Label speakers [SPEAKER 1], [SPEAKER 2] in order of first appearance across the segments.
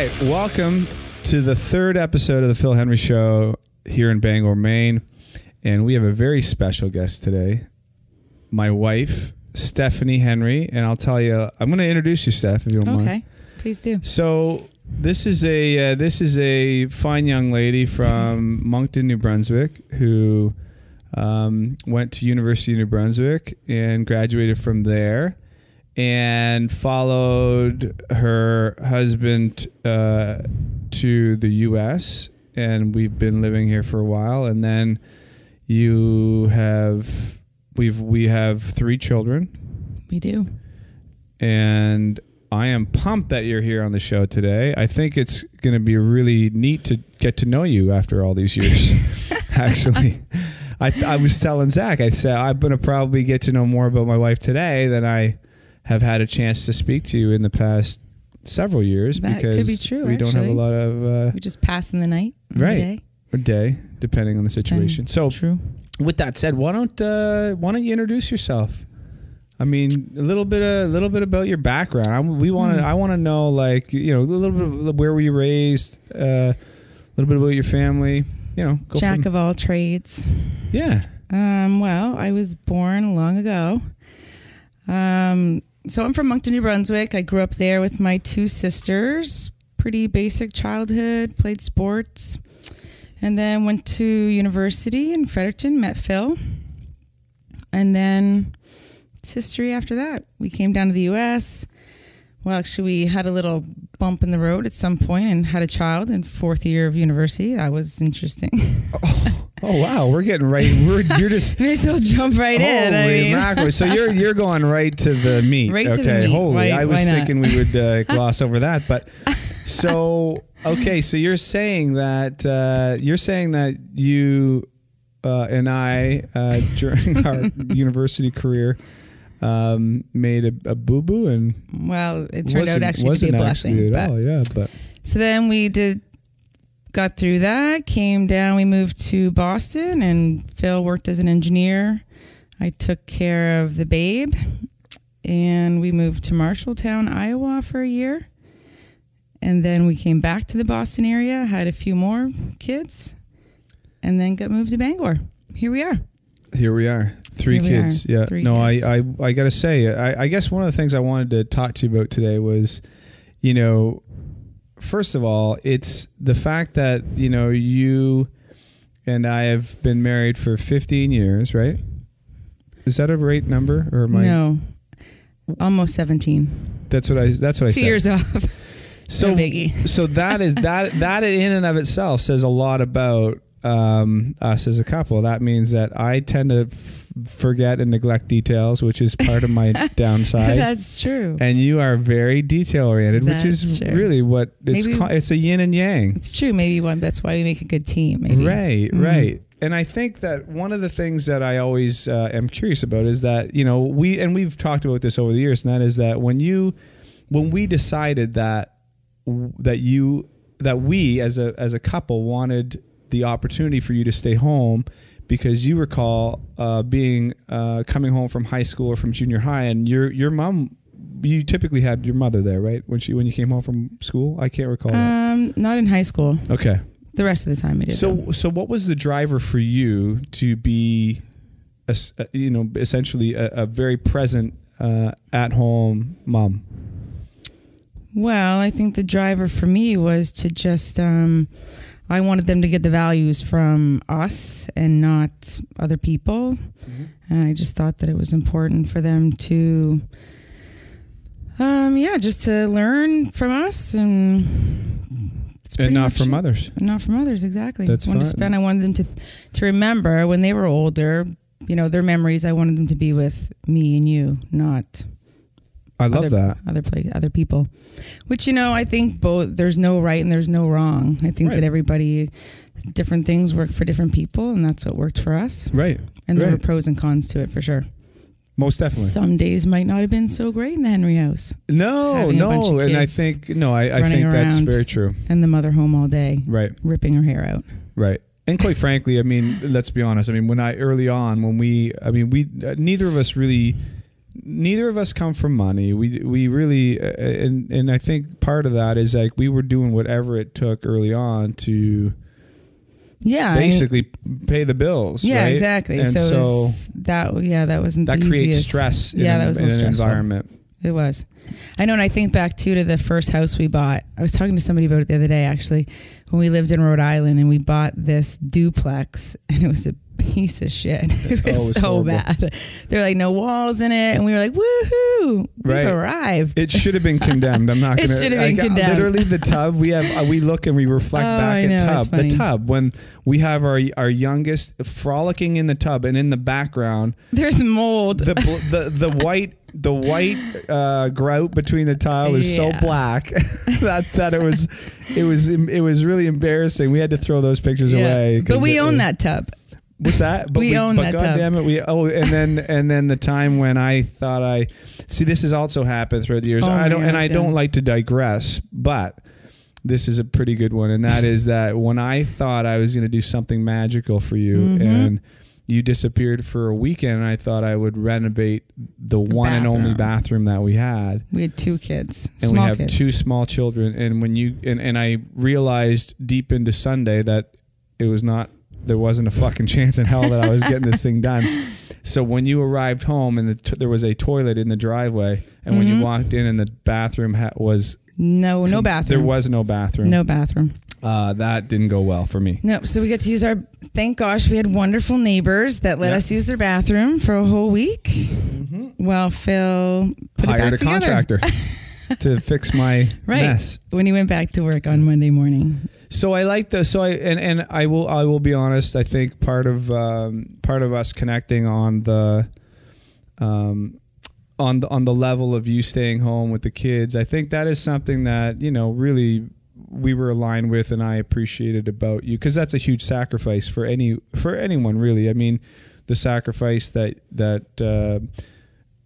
[SPEAKER 1] right, welcome to the third episode of the Phil Henry Show here in Bangor, Maine. And we have a very special guest today, my wife, Stephanie Henry. And I'll tell you, I'm going to introduce you, Steph, if you don't mind.
[SPEAKER 2] Okay, please do.
[SPEAKER 1] So this is a fine young lady from Moncton, New Brunswick, who went to University of New Brunswick and graduated from there, and followed her husband to the U.S., and we've been living here for a while. And then we have 3 children.
[SPEAKER 2] We do.
[SPEAKER 1] And I am pumped that you're here on the show today. I think it's going to be really neat to get to know you after all these years, actually. I was telling Zach, I said, I'm going to probably get to know more about my wife today than I have had a chance to speak to you in the past several years.
[SPEAKER 2] That
[SPEAKER 1] because
[SPEAKER 2] could be true,
[SPEAKER 1] we don't have a lot of...
[SPEAKER 2] we just pass in the night.
[SPEAKER 1] Right.
[SPEAKER 2] The day.
[SPEAKER 1] Or day, depending on the situation. So
[SPEAKER 2] true.
[SPEAKER 1] With that said, why don't you introduce yourself? I mean, a little bit about your background. I want to know, like, a little bit of where were you raised, a little bit about your family.
[SPEAKER 2] Jack of all trades.
[SPEAKER 1] Yeah.
[SPEAKER 2] Well, I was born long ago. So I'm from Moncton, New Brunswick. I grew up there with my 2 sisters. Pretty basic childhood, played sports. And then went to university in Fredericton, met Phil. And then it's history after that. We came down to the U.S. Well, actually, we had a little bump in the road at some point and had a child in 4th year of university. That was interesting.
[SPEAKER 1] Oh wow, we're getting right. You're just
[SPEAKER 2] may as well jump right in.
[SPEAKER 1] Holy mackerel! So you're going right to the meat.
[SPEAKER 2] Right
[SPEAKER 1] okay,
[SPEAKER 2] to the meat.
[SPEAKER 1] Holy, I was thinking we would gloss over that, but so okay. So you're saying that you and I during our university career made a boo boo, and
[SPEAKER 2] well, it turned out actually to be a blessing. So then we got through that, came down, we moved to Boston, and Phil worked as an engineer. I took care of the babe, and we moved to Marshalltown, Iowa for a year. And then we came back to the Boston area, had a few more kids, and then got moved to Bangor. Here we are.
[SPEAKER 1] 3 kids. Yeah.
[SPEAKER 2] 3
[SPEAKER 1] no,
[SPEAKER 2] kids.
[SPEAKER 1] I got to say, I guess one of the things I wanted to talk to you about today was, first of all, it's the fact that, you and I have been married for 15 years, right? Is that a right number, or am I?
[SPEAKER 2] No, almost 17.
[SPEAKER 1] That's what I said.
[SPEAKER 2] 2 years off.
[SPEAKER 1] So,
[SPEAKER 2] no biggie.
[SPEAKER 1] So that in and of itself says a lot about us as a couple. That means that I tend to forget and neglect details, which is part of my downside.
[SPEAKER 2] That's true.
[SPEAKER 1] And you are very detail oriented, which is
[SPEAKER 2] true.
[SPEAKER 1] Really what it's a yin and yang.
[SPEAKER 2] It's true. Maybe that's why we make a good team. Maybe.
[SPEAKER 1] Right. Mm-hmm. Right. And I think that one of the things that I always am curious about is that, we've talked about this over the years, and that is that when we decided that we as a couple wanted the opportunity for you to stay home, because you recall being coming home from high school or from junior high, and your mom, you typically had your mother there, right? When you came home from school, I can't recall that.
[SPEAKER 2] Not in high school.
[SPEAKER 1] Okay.
[SPEAKER 2] The rest of the time I did.
[SPEAKER 1] So what was the driver for you to be, essentially a very present at home mom?
[SPEAKER 2] Well, I think the driver for me was to just, I wanted them to get the values from us and not other people. Mm-hmm. And I just thought that it was important for them to, just to learn from us and not from others. Not from others, exactly.
[SPEAKER 1] That's fine.
[SPEAKER 2] I wanted them to remember when they were older, their memories. I wanted them to be with me and you, not...
[SPEAKER 1] I love that.
[SPEAKER 2] Other people, which, I think there's no right and there's no wrong. I think that everybody, different things work for different people, and that's what worked for us.
[SPEAKER 1] Right.
[SPEAKER 2] And there were pros and cons to it for sure.
[SPEAKER 1] Most definitely.
[SPEAKER 2] Some days might not have been so great in the Henry house.
[SPEAKER 1] No. And I think that's very true.
[SPEAKER 2] And the mother home all day.
[SPEAKER 1] Right.
[SPEAKER 2] Ripping her hair out.
[SPEAKER 1] Right. And quite frankly, let's be honest. When neither of us really neither of us come from money. We really, and I think part of that is like we were doing whatever it took early on to basically pay the bills.
[SPEAKER 2] Yeah,
[SPEAKER 1] right?
[SPEAKER 2] Exactly.
[SPEAKER 1] And so
[SPEAKER 2] that wasn't
[SPEAKER 1] that
[SPEAKER 2] the
[SPEAKER 1] creates
[SPEAKER 2] easiest.
[SPEAKER 1] stress in an environment.
[SPEAKER 2] It was. I know, and I think back to the first house we bought. I was talking to somebody about it the other day, actually, when we lived in Rhode Island, and we bought this duplex, and it was a piece of shit. It was so horrible. Bad. They're like, no walls in it, and we were like, woohoo, we've arrived.
[SPEAKER 1] It should have been condemned. I'm not going to.
[SPEAKER 2] It should have been condemned.
[SPEAKER 1] Literally, the tub. We look and we reflect back at tub. The tub, when we have our youngest frolicking in the tub, and in the background
[SPEAKER 2] there's mold.
[SPEAKER 1] The white grout between the tile was so black that it was really embarrassing. We had to throw those pictures away.
[SPEAKER 2] But we own that tub.
[SPEAKER 1] What's that? But
[SPEAKER 2] we own that tub.
[SPEAKER 1] God damn it, and then the time when I thought this has also happened throughout the years. I don't like to digress, but this is a pretty good one, and that is that when I thought I was going to do something magical for you, and you disappeared for a weekend, and I thought I would renovate the one and only bathroom that we had.
[SPEAKER 2] We had 2 kids,
[SPEAKER 1] and we have 2 small children. And when and I realized deep into Sunday that there wasn't a fucking chance in hell that I was getting this thing done. So when you arrived home and there was a toilet in the driveway, and when you walked in and the bathroom was
[SPEAKER 2] no bathroom.
[SPEAKER 1] There was no bathroom.
[SPEAKER 2] No bathroom.
[SPEAKER 1] That didn't go well for me.
[SPEAKER 2] No, so we got to use thank gosh, we had wonderful neighbors that let us use their bathroom for a whole week. Well, Phil
[SPEAKER 1] hired a contractor to fix my mess
[SPEAKER 2] when he went back to work on Monday morning.
[SPEAKER 1] So I like the and I will be honest. I think part of us connecting on the level of you staying home with the kids, I think that is something that really we were aligned with, and I appreciated about you, because that's a huge sacrifice for anyone really. I mean, the sacrifice that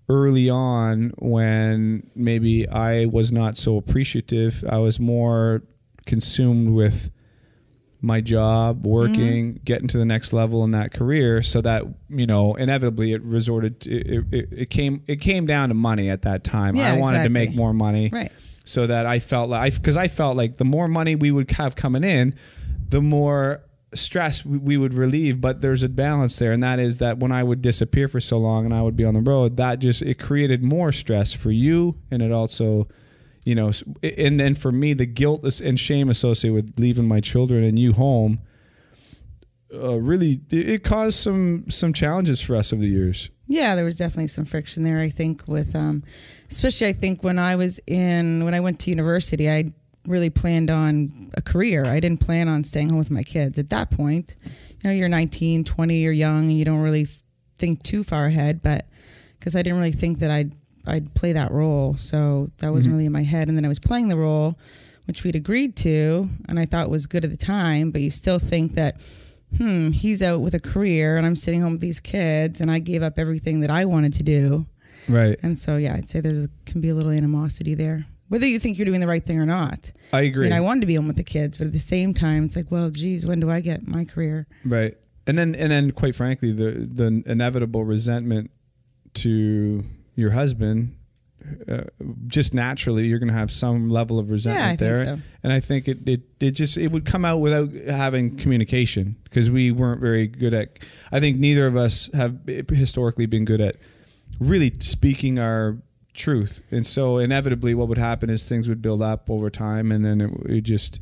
[SPEAKER 1] early on, when maybe I was not so appreciative, I was more consumed with my job, working, getting to the next level in that career, so that inevitably it came down to money at that time. I wanted to make more money, so that I felt like the more money we would have coming in, the more stress we would relieve. But there's a balance there, and that is that when I would disappear for so long and I would be on the road, it created more stress for you, and it also and then for me, the guilt and shame associated with leaving my children and you home, really, it caused some challenges for us over the years. Yeah,
[SPEAKER 2] there was definitely some friction there, I think, with, especially I think when I went to university, I really planned on a career. I didn't plan on staying home with my kids at that point. You're 19, 20, you're young, and you don't really think too far ahead, but because I didn't really think that I'd play that role. So that wasn't really in my head. And then I was playing the role, which we'd agreed to, and I thought was good at the time, but you still think that, he's out with a career and I'm sitting home with these kids, and I gave up everything that I wanted to do.
[SPEAKER 1] Right.
[SPEAKER 2] And so, I'd say can be a little animosity there, whether you think you're doing the right thing or not.
[SPEAKER 1] I agree.
[SPEAKER 2] I wanted to be home with the kids, but at the same time, it's like, well, geez, when do I get my career?
[SPEAKER 1] Right. And then quite frankly, the inevitable resentment to your husband, just naturally you're going to have some level of resentment there.
[SPEAKER 2] Think so.
[SPEAKER 1] And I think it would come out without having communication, because we weren't very good at, I think neither of us have historically been good at really speaking our truth. And so inevitably what would happen is things would build up over time, and then it just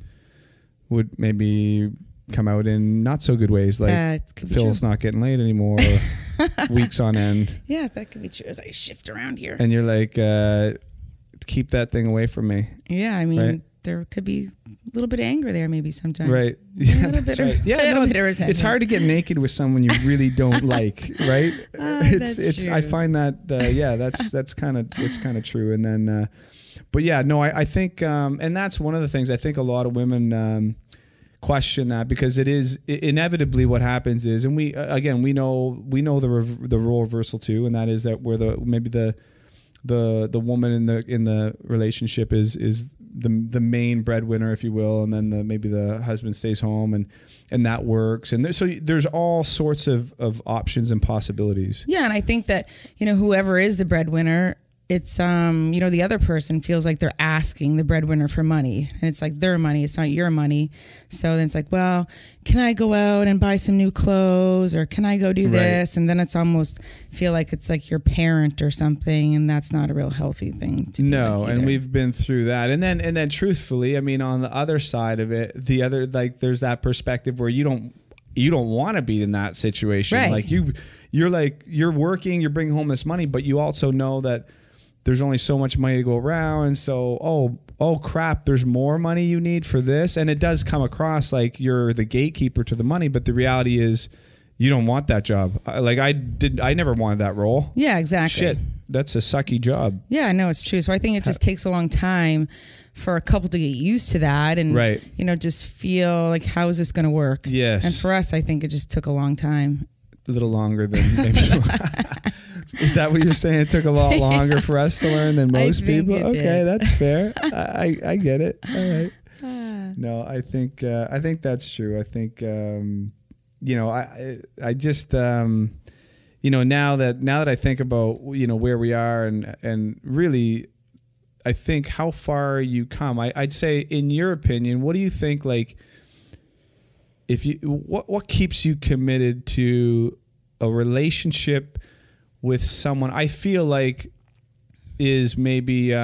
[SPEAKER 1] would maybe come out in not so good ways, like Phil's not getting laid anymore, or weeks on end.
[SPEAKER 2] Yeah, that could be true as I shift around here.
[SPEAKER 1] And you're like, keep that thing away from me.
[SPEAKER 2] Yeah, I mean, there could be a little bit of anger there maybe sometimes.
[SPEAKER 1] Right.
[SPEAKER 2] Yeah, a little bit of resentment.
[SPEAKER 1] It's hard to get naked with someone you really don't like, right?
[SPEAKER 2] That's true.
[SPEAKER 1] I find that, that's kind of true. And then, but yeah, no, I think, and that's one of the things I think a lot of women, question that, because it is inevitably what happens is, and we know the role reversal too, and that is that where maybe the the woman in the relationship is the main breadwinner, if you will, and then maybe the husband stays home, and that works. And there's all sorts of options and possibilities.
[SPEAKER 2] Yeah, and I think that, you know, whoever is the breadwinner, it's you know, the other person feels like they're asking the breadwinner for money, and it's like their money, it's not your money. So then it's like, well, can I go out and buy some new clothes, or can I go do this? And then it's almost feel like it's like your parent or something, and that's not a real healthy thing to be like
[SPEAKER 1] and we've been through that. And then truthfully, I mean, on the other side of it, there's that perspective where you don't want to be in that situation.
[SPEAKER 2] Right.
[SPEAKER 1] Like you're working, you're bringing home this money, but you also know that there's only so much money to go around. And so, oh crap, there's more money you need for this. And it does come across like you're the gatekeeper to the money. But the reality is you don't want that job. I never wanted that role.
[SPEAKER 2] Yeah, exactly.
[SPEAKER 1] Shit, that's a sucky job.
[SPEAKER 2] Yeah, I know, it's true. So I think it just takes a long time for a couple to get used to that and, you know, just feel like, how is this going to work?
[SPEAKER 1] Yes.
[SPEAKER 2] And for us, I think it just took a long time.
[SPEAKER 1] A little longer than maybe. Is that what you're saying? It took a lot longer for us to learn than most people? Okay, that's fair. I get it. All right. No, I think that's true. I think you know, I just you know, now that I think about, you know, where we are and really I think how far you come. I'd say, in your opinion, what do you think, like, if you what keeps you committed to a relationship with someone? I feel like is maybe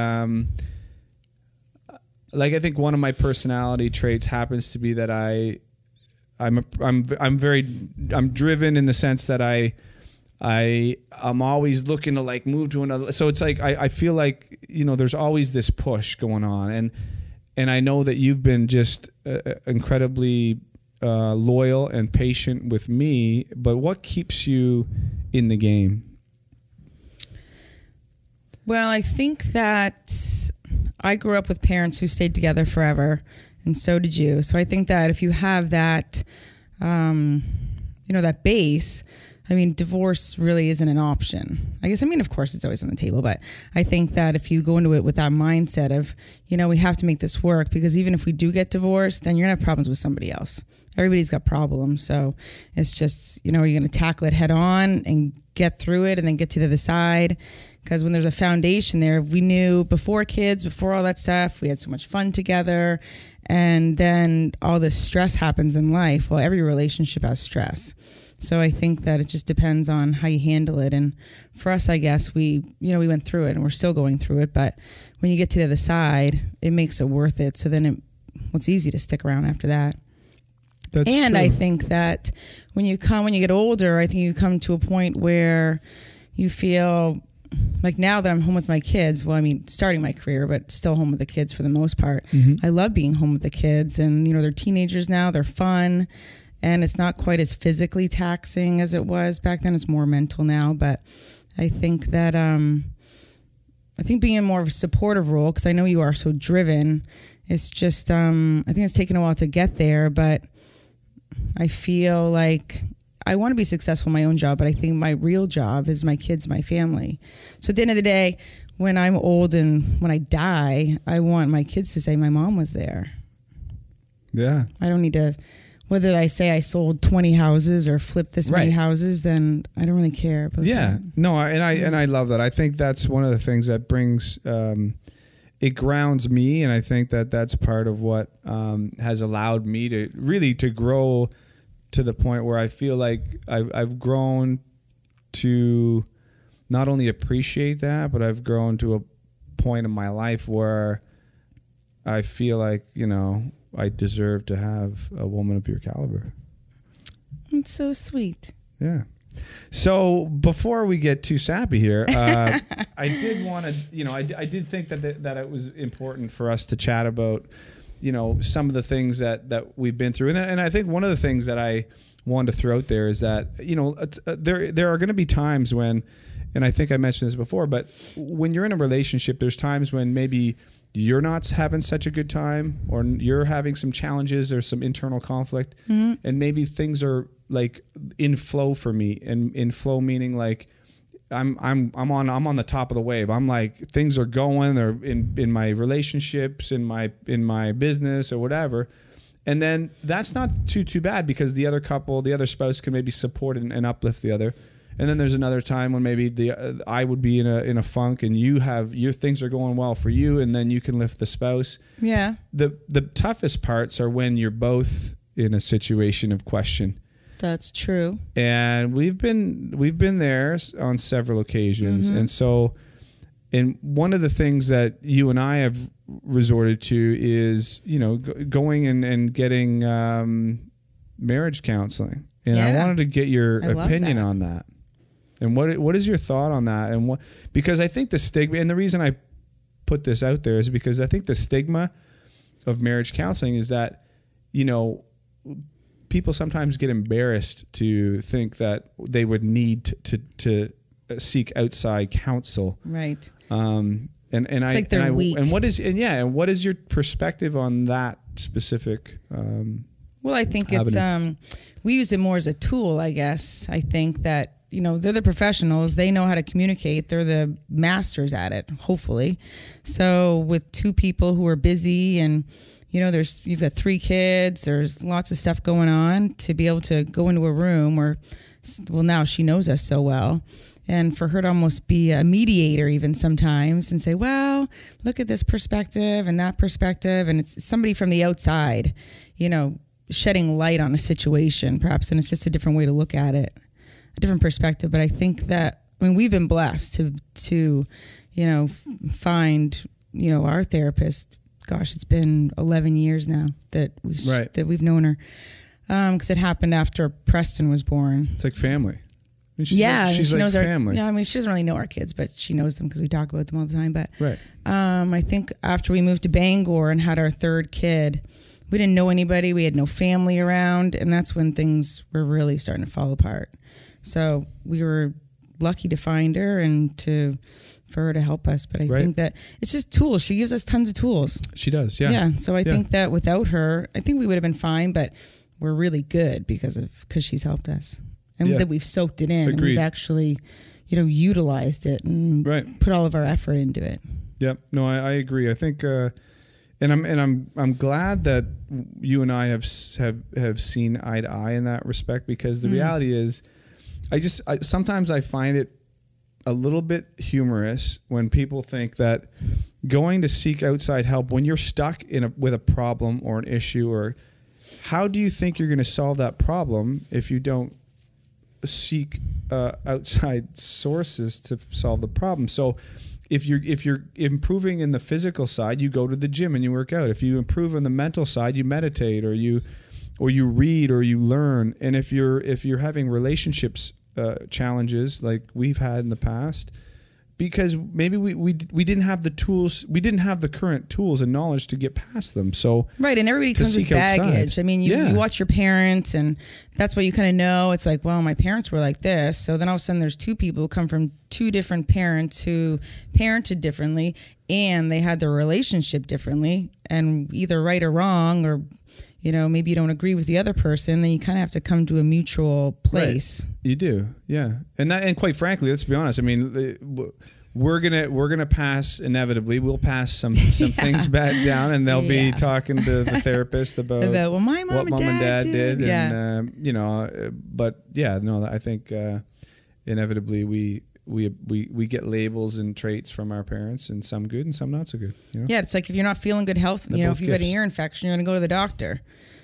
[SPEAKER 1] like, I think one of my personality traits happens to be that I'm driven in the sense that I'm always looking to like move to another. So it's like I feel like, you know, there's always this push going on, and I know that you've been just incredibly loyal and patient with me. But what keeps you in the game?
[SPEAKER 2] Well, I think that I grew up with parents who stayed together forever, and so did you. So I think that if you have that, you know, that base, I mean, divorce really isn't an option. I guess, I mean, of course, it's always on the table, but I think that if you go into it with that mindset of, you know, we have to make this work, because even if we do get divorced, then you're going to have problems with somebody else. Everybody's got problems. So it's just, you know, you're going to tackle it head on and get through it and then get to the other side. Because when there's a foundation there, we knew before kids, before all that stuff, we had so much fun together. And then all this stress happens in life. Well, every relationship has stress. So I think that it just depends on how you handle it. And for us, I guess we went through it and we're still going through it. But when you get to the other side, it makes it worth it. So then it's easy to stick around after that.
[SPEAKER 1] That's
[SPEAKER 2] and
[SPEAKER 1] true.
[SPEAKER 2] I think that when you get older, I think you come to a point where you feel like, now that I'm home with my kids, well, I mean, starting my career, but still home with the kids for the most part.
[SPEAKER 1] Mm-hmm.
[SPEAKER 2] I love being home with the kids, and, you know, they're teenagers now, they're fun, and it's not quite as physically taxing as it was back then. It's more mental now, but I think that, I think being in more of a supportive role, because I know you are so driven, it's just, I think it's taken a while to get there, but I feel like I want to be successful in my own job, but I think my real job is my kids, my family. So at the end of the day, when I'm old and when I die, I want my kids to say my mom was there.
[SPEAKER 1] Yeah.
[SPEAKER 2] I don't need to, whether I say I sold 20 houses or flipped this many houses, then I don't really care about that.
[SPEAKER 1] No, and I love that. I think that's one of the things that brings, it grounds me, and I think that that's part of what has allowed me to grow to the point where I feel like I've grown to not only appreciate that, but I've grown to a point in my life where I feel like, you know, I deserve to have a woman of your caliber.
[SPEAKER 2] It's so sweet.
[SPEAKER 1] Yeah. So before we get too sappy here, I did want to, you know, I did think that it was important for us to chat about, you know, some of the things that we've been through. And I think one of the things that I wanted to throw out there is that, you know, there are going to be times when, and I think I mentioned this before, but when you're in a relationship, there's times when maybe you're not having such a good time, or you're having some challenges, there's some internal conflict, and maybe things are like in flow for me. And in flow meaning like I'm on the top of the wave. I'm like, things are going, they're in my relationships, in my business or whatever. And then that's not too bad, because the other spouse can maybe support and uplift the other. And then there's another time when maybe I would be in a funk, and your things are going well for you, and then you can lift the spouse.
[SPEAKER 2] Yeah.
[SPEAKER 1] The toughest parts are when you're both in a situation of question.
[SPEAKER 2] That's true.
[SPEAKER 1] And we've been there on several occasions. And so, and one of the things that you and I have resorted to is, going and getting marriage counseling. And I wanted to get your opinion on that. And what is your thought on that? And because I think the stigma, and the reason I put this out there is because I think the stigma of marriage counseling is that, people sometimes get embarrassed to think that they would need to seek outside counsel.
[SPEAKER 2] Right.
[SPEAKER 1] And
[SPEAKER 2] it's like they're weak.
[SPEAKER 1] And what is your perspective on that specific?
[SPEAKER 2] Well, I think it's we use it more as a tool, I guess. I think that they're the professionals. They know how to communicate. They're the masters at it, hopefully. So with two people who are busy and you've got 3 kids, there's lots of stuff going on, to be able to go into a room where, well, now she knows us so well. And for her to almost be a mediator even sometimes and say, well, look at this perspective and that perspective. And it's somebody from the outside, shedding light on a situation perhaps. And it's just a different way to look at it, a different perspective. But I think that, we've been blessed to find, our therapist. Gosh, it's been 11 years now that we've known her. Because it happened after Preston was born.
[SPEAKER 1] It's like family. She's
[SPEAKER 2] she
[SPEAKER 1] like
[SPEAKER 2] knows
[SPEAKER 1] family.
[SPEAKER 2] She doesn't really know our kids, but she knows them because we talk about them all the time. But
[SPEAKER 1] right.
[SPEAKER 2] I think after we moved to Bangor and had our 3rd kid, we didn't know anybody. We had no family around, and that's when things were really starting to fall apart. So we were lucky to find her and for her to help us. But I think that it's just tools. She gives us tons of tools.
[SPEAKER 1] She does, yeah.
[SPEAKER 2] Yeah, so I think that without her, I think we would have been fine, but we're really good because she's helped us. And that we've soaked it in.
[SPEAKER 1] Agreed.
[SPEAKER 2] And we've actually, utilized it and put all of our effort into it.
[SPEAKER 1] Yep. No, I agree. I think, and I'm glad that you and I have seen eye to eye in that respect, because the reality is, sometimes I find it a little bit humorous when people think that going to seek outside help when you're stuck with a problem or an issue, or how do you think you're going to solve that problem if you don't seek outside sources to solve the problem? So if you're improving in the physical side, you go to the gym and you work out. If you improve on the mental side, you meditate or you read or you learn. And if you're having relationships challenges like we've had in the past, because maybe we didn't have the tools, we didn't have the current tools and knowledge to get past them. So
[SPEAKER 2] right, and everybody comes with baggage. Outside. You watch your parents, and that's what you kind of know. It's like, well, my parents were like this, so then all of a sudden there's 2 people who come from 2 different parents who parented differently, and they had their relationship differently, and either right or wrong, or maybe you don't agree with the other person, then you kind of have to come to a mutual place.
[SPEAKER 1] Right. You do, yeah. And quite frankly, let's be honest. We're gonna pass inevitably. We'll pass some things back down, and they'll be talking to the therapist about
[SPEAKER 2] what mom and dad did.
[SPEAKER 1] Yeah. And but yeah, no, I think inevitably we get labels and traits from our parents, and some good and some not so good.
[SPEAKER 2] Yeah, it's like if you're not feeling good health, if you've got an ear infection, you're going to go to the doctor.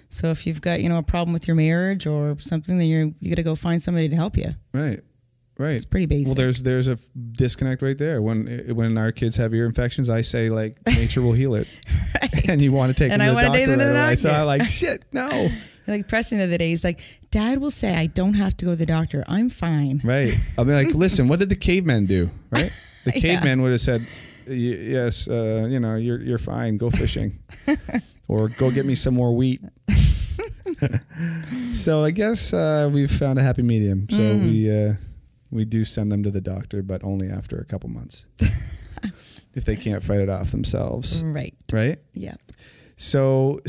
[SPEAKER 2] So if you've got a problem with your marriage or something, then you got to go find somebody to help you.
[SPEAKER 1] Right. It's
[SPEAKER 2] pretty basic.
[SPEAKER 1] Well, there's a disconnect right there. When our kids have ear infections, I say like nature will heal it, right. And you want to take them to the doctor right away. So I'm like, shit, no.
[SPEAKER 2] Like Preston the other day, he's like, Dad will say I don't have to go to the doctor. I'm fine.
[SPEAKER 1] Right. I'll be like, listen, what did the cavemen do? Right. The caveman would have said, yes, you're fine. Go fishing, or go get me some more wheat. So I guess we've found a happy medium. So we do send them to the doctor, but only after a couple months, if they can't fight it off themselves.
[SPEAKER 2] Right.
[SPEAKER 1] Right.
[SPEAKER 2] Yeah.
[SPEAKER 1] So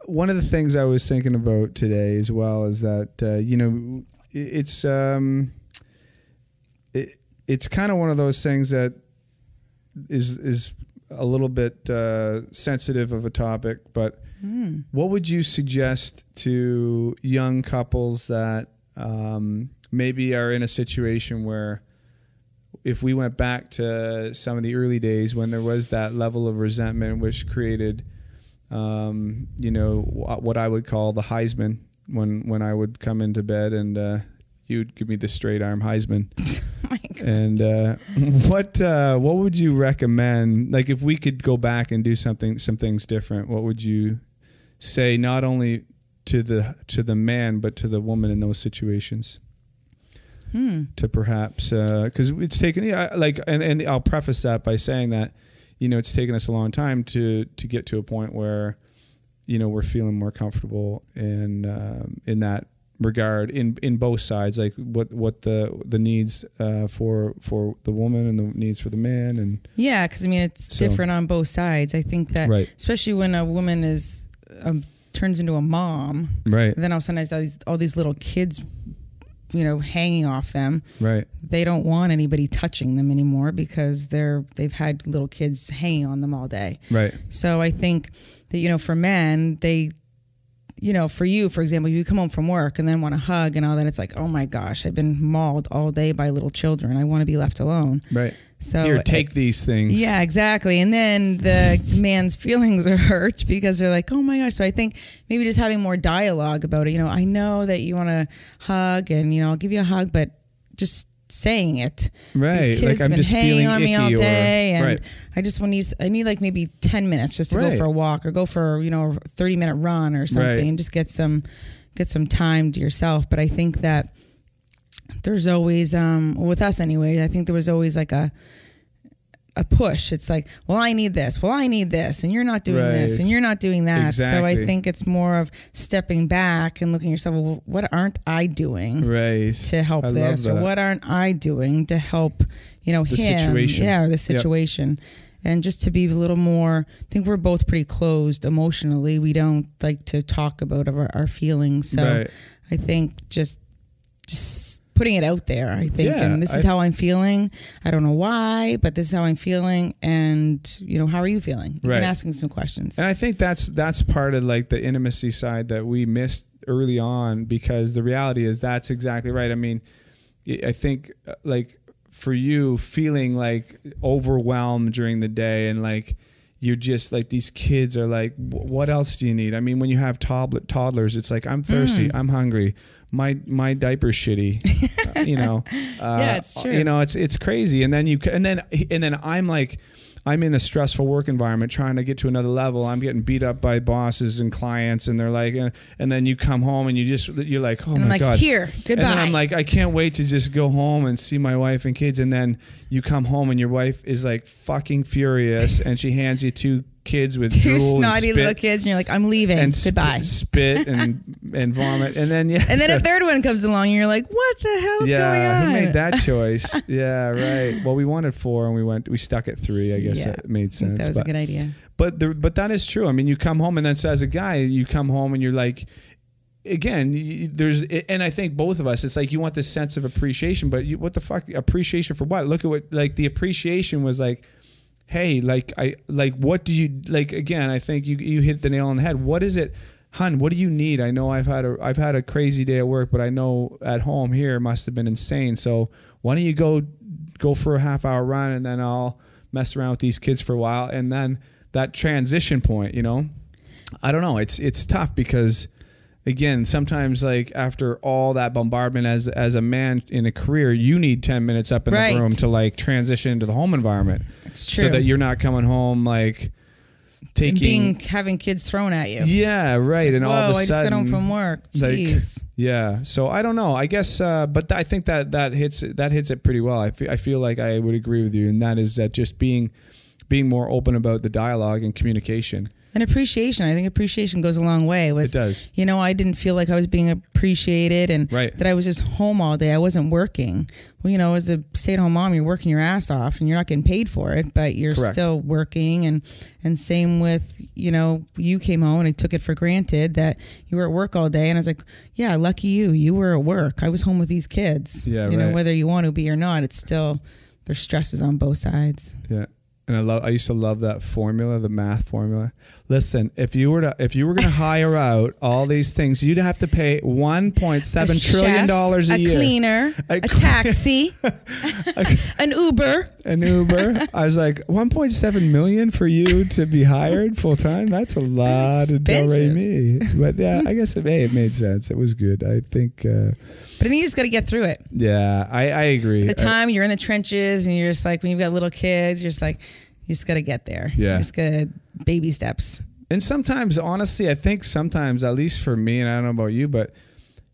[SPEAKER 1] one of the things I was thinking about today as well is that it's kind of one of those things that is a little bit sensitive of a topic, but what would you suggest to young couples that maybe are in a situation where, if we went back to some of the early days when there was that level of resentment, which created, what I would call the Heisman, when I would come into bed and you'd give me the straight arm Heisman.
[SPEAKER 2] Oh my God.
[SPEAKER 1] And what would you recommend? Like, if we could go back and do some things different, what would you say, not only to the man but to the woman in those situations? To perhaps, because it's taken, and I'll preface that by saying that, it's taken us a long time to get to a point where, we're feeling more comfortable in that regard in both sides, like what the needs for the woman and the needs for the man. And
[SPEAKER 2] yeah, because it's different on both sides. I think that,
[SPEAKER 1] right,
[SPEAKER 2] especially when a woman is turns into a mom,
[SPEAKER 1] right,
[SPEAKER 2] and then all of a sudden all these little kids, hanging off them.
[SPEAKER 1] Right.
[SPEAKER 2] They don't want anybody touching them anymore because they've had little kids hanging on them all day.
[SPEAKER 1] Right.
[SPEAKER 2] So I think that, for men, they, for you, for example, you come home from work and then want to hug and all that. It's like, oh my gosh, I've been mauled all day by little children. I want to be left alone.
[SPEAKER 1] Right.
[SPEAKER 2] So
[SPEAKER 1] here, take these things.
[SPEAKER 2] Yeah, exactly. And then the man's feelings are hurt because they're like, oh my gosh. So I think maybe just having more dialogue about it. I know that you want to hug and, I'll give you a hug, but just saying it.
[SPEAKER 1] Right.
[SPEAKER 2] These kids have been hanging on me all day. And
[SPEAKER 1] right.
[SPEAKER 2] I need like maybe 10 minutes just to go for a walk or go for, a 30-minute run or something, and just get some time to yourself. But I think that there's always, with us anyway, I think there was always like a push. It's like, well, I need this. Well, I need this. And you're not doing this. And you're not doing that.
[SPEAKER 1] Exactly.
[SPEAKER 2] So I think it's more of stepping back and looking at yourself, well, what aren't I doing to help this? Or what aren't I doing to help, him?
[SPEAKER 1] Situation.
[SPEAKER 2] Yeah, or the situation. Yep. And just to be a little more, I think we're both pretty closed emotionally. We don't like to talk about our feelings. So I think just putting it out there, I think, and this is how I'm feeling. I don't know why, but this is how I'm feeling. And, how are you feeling? You've been asking some questions.
[SPEAKER 1] And I think that's part of like the intimacy side that we missed early on, because the reality is that's exactly right. I mean, I think like for you feeling like overwhelmed during the day and like, you're just like, these kids are like, what else do you need? I mean, when you have toddlers, it's like, I'm thirsty, I'm hungry. My diaper's shitty,
[SPEAKER 2] yeah, it's true.
[SPEAKER 1] It's crazy. And then I'm like, I'm in a stressful work environment trying to get to another level. I'm getting beat up by bosses and clients, and they're like, and then you come home and you're like, oh
[SPEAKER 2] and
[SPEAKER 1] my God.
[SPEAKER 2] Here, goodbye.
[SPEAKER 1] And then I'm like, I can't wait to just go home and see my wife and kids. And then you come home and your wife is like fucking furious, and she hands you two kids with
[SPEAKER 2] two
[SPEAKER 1] drool
[SPEAKER 2] snotty
[SPEAKER 1] and spit,
[SPEAKER 2] little kids, and you're like, I'm leaving.
[SPEAKER 1] And
[SPEAKER 2] goodbye.
[SPEAKER 1] Spit and vomit, and then
[SPEAKER 2] a third one comes along, and you're like, what the hell is going on?
[SPEAKER 1] Who made that choice? Yeah, right. Well, we wanted 4, and we stuck at 3. I guess it made sense.
[SPEAKER 2] That was a good idea.
[SPEAKER 1] But that is true. I mean, you come home, and then so as a guy, you come home and you're like, again, and I think both of us, it's like you want this sense of appreciation, but what the fuck appreciation for what? Look at what, like, the appreciation was like, hey, what do you like? Again, I think you hit the nail on the head. What is it, hun? What do you need? I know I've had a crazy day at work, but I know at home here must have been insane. So why don't you go for a half-hour run, and then I'll mess around with these kids for a while, and then that transition point, I don't know. It's tough because, again, sometimes like after all that bombardment as a man in a career, you need 10 minutes up in the room to like transition into the home environment.
[SPEAKER 2] It's true.
[SPEAKER 1] So that you're not coming home like
[SPEAKER 2] having kids thrown at you.
[SPEAKER 1] Yeah, right.
[SPEAKER 2] Like,
[SPEAKER 1] and all of a sudden,
[SPEAKER 2] I just got home from work. Jeez.
[SPEAKER 1] Like, yeah. So I don't know. I guess, but I think that hits it pretty well. I feel like I would agree with you, and that is that just being more open about the dialogue and communication.
[SPEAKER 2] And appreciation. I think appreciation goes a long way.
[SPEAKER 1] It does.
[SPEAKER 2] You know, I didn't feel like I was being appreciated and that I was just home all day. I wasn't working. Well, you know, as a stay-at-home mom, you're working your ass off and you're not getting paid for it, but you're still working. And same with, you know, you came home and I took it for granted that you were at work all day. And I was like, yeah, lucky you. You were at work. I was home with these kids.
[SPEAKER 1] Yeah,
[SPEAKER 2] you know, whether you want to be or not, it's still, there's stresses on both sides.
[SPEAKER 1] Yeah. And I used to love that formula, the math formula. Listen, if you were going to hire out all these things, you'd have to pay $1.7 trillion a year.
[SPEAKER 2] A cleaner, a taxi, an Uber.
[SPEAKER 1] An Uber. I was like, 1.7 million for you to be hired full time? That's a lot of do-re-mi. But yeah, I guess it made sense. It was good. I think.
[SPEAKER 2] But I think you just got to get through it.
[SPEAKER 1] Yeah, I agree.
[SPEAKER 2] At the time, you're in the trenches and you're just like, when you've got little kids, you're just like, you just got to get there.
[SPEAKER 1] Yeah.
[SPEAKER 2] You just got to baby steps.
[SPEAKER 1] And sometimes, honestly, I think sometimes, at least for me, and I don't know about you, but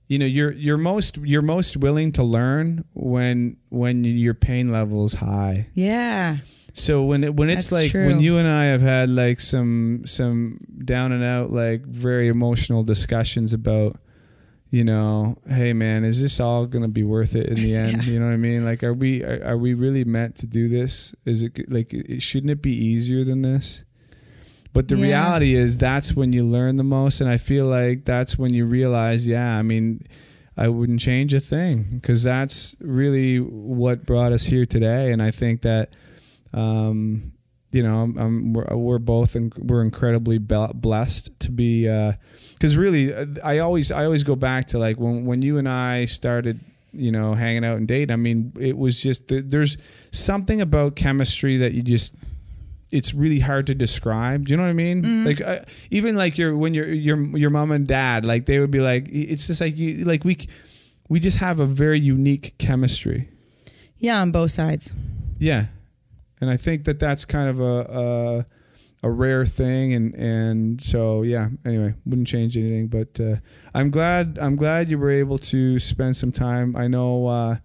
[SPEAKER 1] you know, you're most willing to learn when your pain level is high.
[SPEAKER 2] Yeah.
[SPEAKER 1] So when it's like true. When you and I have had like some down and out, like very emotional discussions about, you know, hey man, is this all going to be worth it in the end? You know what I mean? Like, are we really meant to do this? Is it like, shouldn't it be easier than this? But the reality is that's when you learn the most. And I feel like that's when you realize, I mean, I wouldn't change a thing, because that's really what brought us here today. And I think that, you know, we're both, we're incredibly blessed to be, because really, I always go back to like when you and I started, you know, hanging out and dating. I mean, it was just there's something about chemistry that it's really hard to describe. Do you know what I mean? Mm-hmm. Like even like when your mom and dad, like they would be like, it's just like we just have a very unique chemistry.
[SPEAKER 2] Yeah, on both sides.
[SPEAKER 1] Yeah, and I think that's kind of a rare thing, and so anyway, wouldn't change anything, but I'm glad you were able to spend some time. I know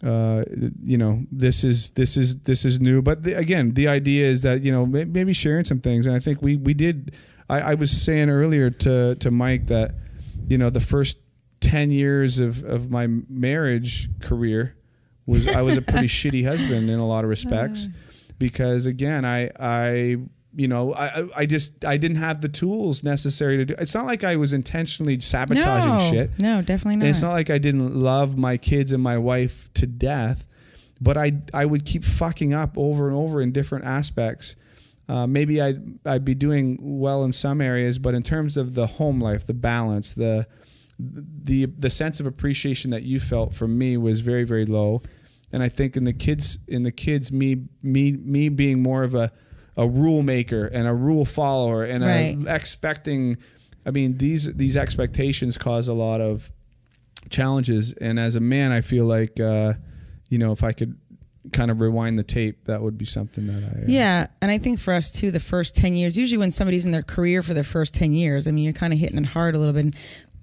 [SPEAKER 1] you know, this is new, but again, the idea is that, you know, maybe sharing some things. And I think we did. I was saying earlier to Mike that, you know, the first 10 years of my marriage career I was a pretty shitty husband in a lot of respects, because again, I didn't have the tools necessary to do. It's not like I was intentionally sabotaging shit.
[SPEAKER 2] No, definitely not.
[SPEAKER 1] And it's not like I didn't love my kids and my wife to death, but I would keep fucking up over and over in different aspects. Maybe I'd be doing well in some areas, but in terms of the home life, the balance, the sense of appreciation that you felt from me was very, very low. And I think in the kids, me being more of a rule maker and a rule follower and expecting, I mean, these expectations cause a lot of challenges. And as a man, I feel like, you know, if I could kind of rewind the tape, that would be something that I...
[SPEAKER 2] Yeah. And I think for us too, the first 10 years, usually when somebody's in their career for their first 10 years, I mean, you're kind of hitting it hard a little bit. And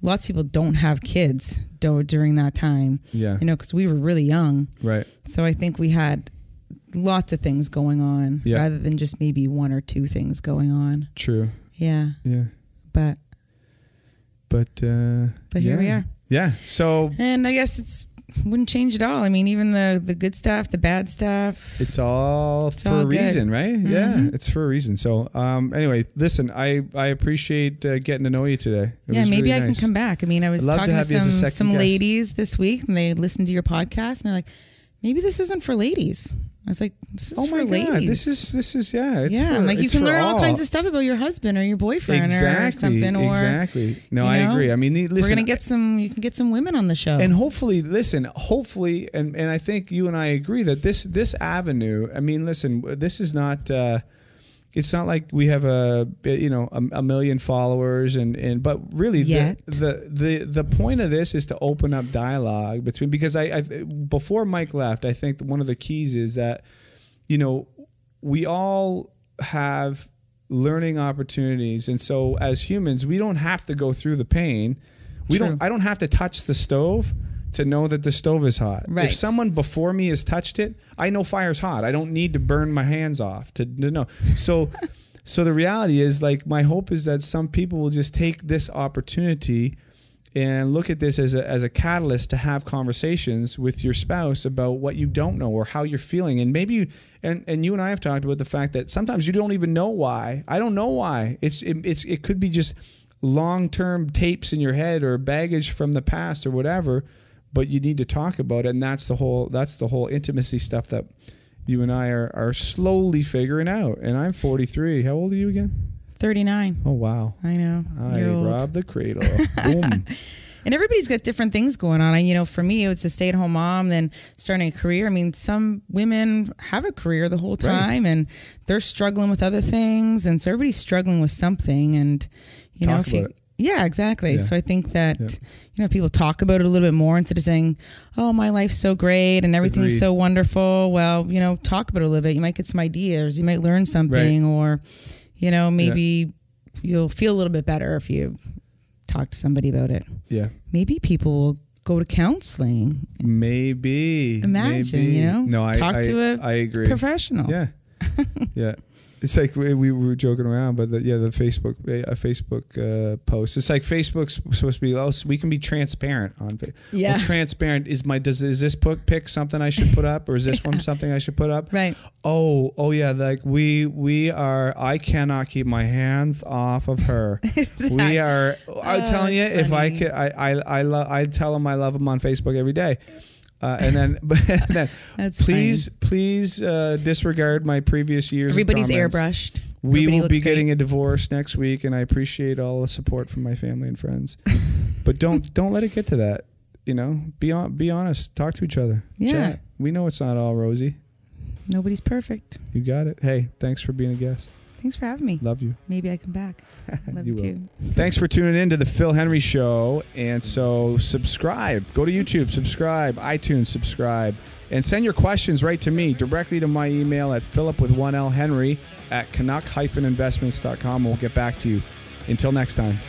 [SPEAKER 2] lots of people don't have kids during that time. Yeah. You know, because we were really young.
[SPEAKER 1] Right.
[SPEAKER 2] So I think we had lots of things going on rather than just maybe one or two things going on.
[SPEAKER 1] True.
[SPEAKER 2] Yeah.
[SPEAKER 1] Yeah.
[SPEAKER 2] But here we are.
[SPEAKER 1] Yeah. So.
[SPEAKER 2] And I guess wouldn't change at all. I mean, even the good stuff, the bad stuff.
[SPEAKER 1] It's all for a reason, right? Mm-hmm. Yeah, it's for a reason. So anyway, listen, I appreciate getting to know you today.
[SPEAKER 2] Maybe really I can come back. I mean, I was talking to some ladies this week, and they listened to your podcast, and they're like, maybe this isn't for ladies. I was like, this is for ladies. God,
[SPEAKER 1] this is it's
[SPEAKER 2] I'm like, you can learn all kinds of stuff about your husband or your boyfriend or something. Or,
[SPEAKER 1] exactly. No, I agree. I mean, listen,
[SPEAKER 2] we're gonna you can get some women on the show,
[SPEAKER 1] and hopefully, and I think you and I agree that this avenue. I mean, listen, this is not. It's not like we have a million followers but really the point of this is to open up dialogue between, because I before Mike left, I think one of the keys is that, you know, we all have learning opportunities, and so as humans we don't have to go through the pain. I don't have to touch the stove to know that the stove is hot. Right. If someone before me has touched it, I know fire's hot. I don't need to burn my hands off to know. So So the reality is, like, my hope is that some people will just take this opportunity and look at this as a catalyst to have conversations with your spouse about what you don't know or how you're feeling. And maybe you and I have talked about the fact that sometimes you don't even know why. I don't know why. It could be just long-term tapes in your head or baggage from the past or whatever, but you need to talk about it. And that's the whole intimacy stuff that you and I are slowly figuring out. And I'm 43. How old are you again?
[SPEAKER 2] 39.
[SPEAKER 1] Oh, wow.
[SPEAKER 2] I know.
[SPEAKER 1] I robbed the cradle. Boom.
[SPEAKER 2] And everybody's got different things going on. And, you know, for me, it was a stay-at-home mom, then starting a career. I mean, some women have a career the whole time, right, and they're struggling with other things. And so everybody's struggling with something. And, you know, if you... Yeah, exactly. Yeah. So I think that, you know, people talk about it a little bit more instead of saying, oh, my life's so great and everything's so wonderful. Well, you know, talk about it a little bit. You might get some ideas. You might learn something, or, you know, maybe you'll feel a little bit better if you talk to somebody about it. Yeah. Maybe people will go to counseling.
[SPEAKER 1] Maybe.
[SPEAKER 2] Imagine, you know, talk to a professional.
[SPEAKER 1] Yeah. Yeah. It's like we were joking around, but the Facebook post. It's like Facebook's supposed to be, so we can be transparent on Facebook. Yeah. Well, transparent is is this pic something I should put up, or is this one something I should put up?
[SPEAKER 2] Right.
[SPEAKER 1] Oh yeah. Like we are. I cannot keep my hands off of her. Exactly. We are. I'm telling you, funny. If I could, I tell them I love them on Facebook every day. And then please disregard my previous years.
[SPEAKER 2] Everybody's airbrushed.
[SPEAKER 1] We will be getting a divorce next week, and I appreciate all the support from my family and friends. But don't let it get to that. You know, be honest. Talk to each other.
[SPEAKER 2] Yeah.
[SPEAKER 1] Chat. We know it's not all rosy.
[SPEAKER 2] Nobody's perfect.
[SPEAKER 1] You got it. Hey, thanks for being a guest.
[SPEAKER 2] Thanks for having me.
[SPEAKER 1] Love you.
[SPEAKER 2] Maybe I come back. Love you too.
[SPEAKER 1] Thanks for tuning in to the Phil Henry Show. And so subscribe. Go to YouTube, subscribe, iTunes, subscribe. And send your questions right to me, directly to my email at philip@canuck-investments.com. We'll get back to you. Until next time.